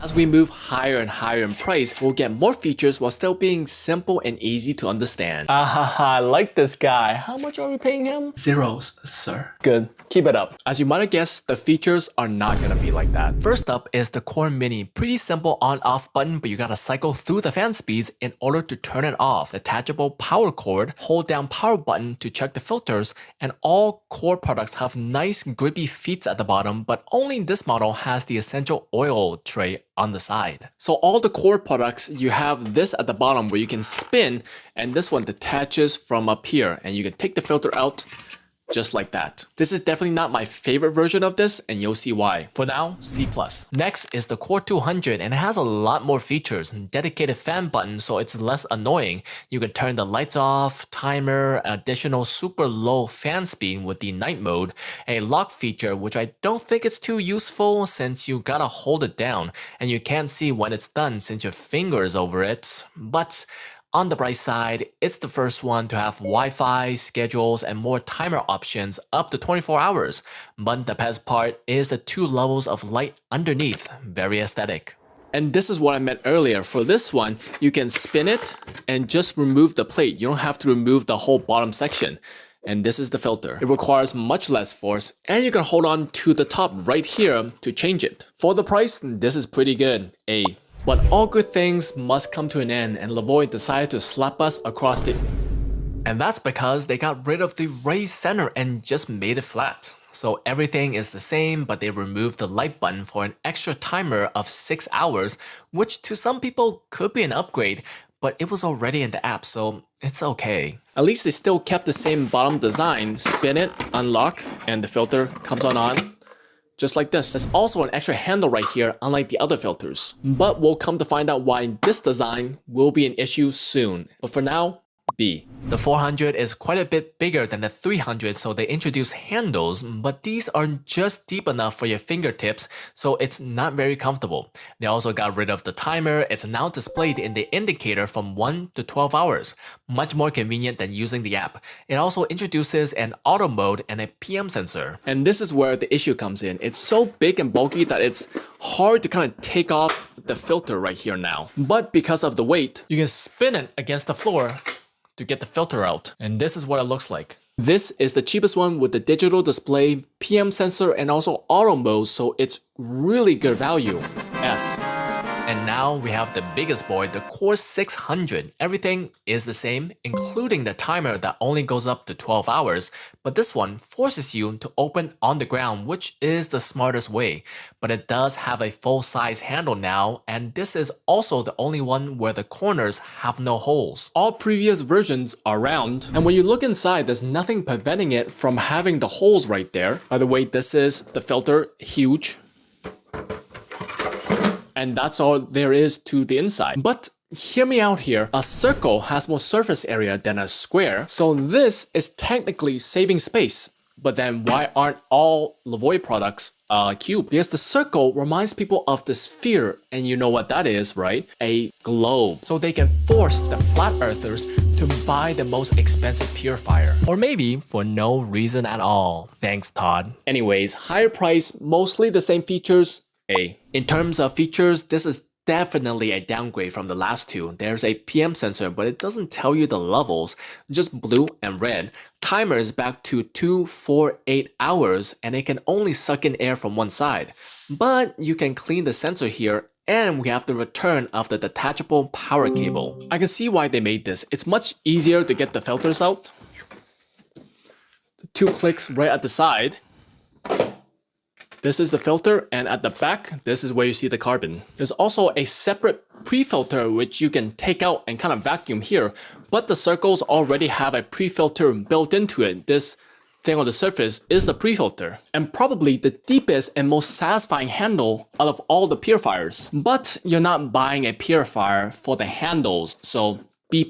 As we move higher and higher in price, we'll get more features while still being simple and easy to understand. I like this guy. How much are we paying him? Zeros, sir. Good. Keep it up. As you might have guessed, the features are not gonna be like that. First up is the Core Mini. Pretty simple on-off button, but you gotta cycle through the fan speeds in order to turn it off. Detachable power cord, hold down power button to check the filters, and all Core products have nice grippy feet at the bottom, but only this model has the essential oil tray on the side. So all the Core products, you have this at the bottom where you can spin, and this one detaches from up here, and you can take the filter out just like that. This is definitely not my favorite version of this, and you'll see why. For now, C+. Next is the Core 200, and it has a lot more features. Dedicated fan button, so it's less annoying. You can turn the lights off, timer, additional super low fan speed with the night mode, a lock feature, which I don't think it's too useful since you gotta hold it down, and you can't see when it's done since your finger is over it. But on the bright side, it's the first one to have Wi-Fi, schedules, and more timer options up to 24 hours. But the best part is the 2 levels of light underneath, very aesthetic. And this is what I meant earlier. For this one, you can spin it and just remove the plate. You don't have to remove the whole bottom section. And this is the filter. It requires much less force, and you can hold on to the top right here to change it. For the price, this is pretty good. But all good things must come to an end, and Levoit decided to slap us across the... And that's because they got rid of the raised center and just made it flat. So everything is the same, but they removed the light button for an extra timer of 6 hours, which to some people could be an upgrade, but it was already in the app, so it's okay. At least they still kept the same bottom design. Spin it, unlock, and the filter comes on. Just like this. There's also an extra handle right here, unlike the other filters. But we'll come to find out why this design will be an issue soon. But for now, B. The 400 is quite a bit bigger than the 300, so they introduced handles, but these are just deep enough for your fingertips, so it's not very comfortable. They also got rid of the timer. It's now displayed in the indicator from 1 to 12 hours. Much more convenient than using the app. It also introduces an auto mode and a PM sensor. And this is where the issue comes in. It's so big and bulky that it's hard to kind of take off the filter right here now. But because of the weight, you can spin it against the floor to get the filter out. And this is what it looks like. This is the cheapest one with the digital display, PM sensor, and also auto mode, so it's really good value. S. And now we have the biggest boy, the Core 600. Everything is the same, including the timer that only goes up to 12 hours. But this one forces you to open on the ground, which is the smartest way. But it does have a full-size handle now, and this is also the only one where the corners have no holes. All previous versions are round, and when you look inside, there's nothing preventing it from having the holes right there. By the way, this is the filter, huge. And that's all there is to the inside. But hear me out here. A circle has more surface area than a square, so this is technically saving space. But then why aren't all Levoit products cube? Because the circle reminds people of the sphere, and you know what that is, right? A globe. So they can force the flat earthers to buy the most expensive purifier. Or maybe for no reason at all. Thanks, Todd. Anyways, higher price, mostly the same features. A. In terms of features, this is definitely a downgrade from the last two. There's a PM sensor, but it doesn't tell you the levels, just blue and red. Timer is back to 2, 4, 8 hours, and it can only suck in air from one side. But you can clean the sensor here, and we have the return of the detachable power cable. I can see why they made this. It's much easier to get the filters out. 2 clicks right at the side. This is the filter, and at the back, this is where you see the carbon. There's also a separate pre-filter which you can take out and kind of vacuum here, but the circles already have a pre-filter built into it. This thing on the surface is the pre-filter, and probably the deepest and most satisfying handle out of all the purifiers. But you're not buying a purifier for the handles, so B+.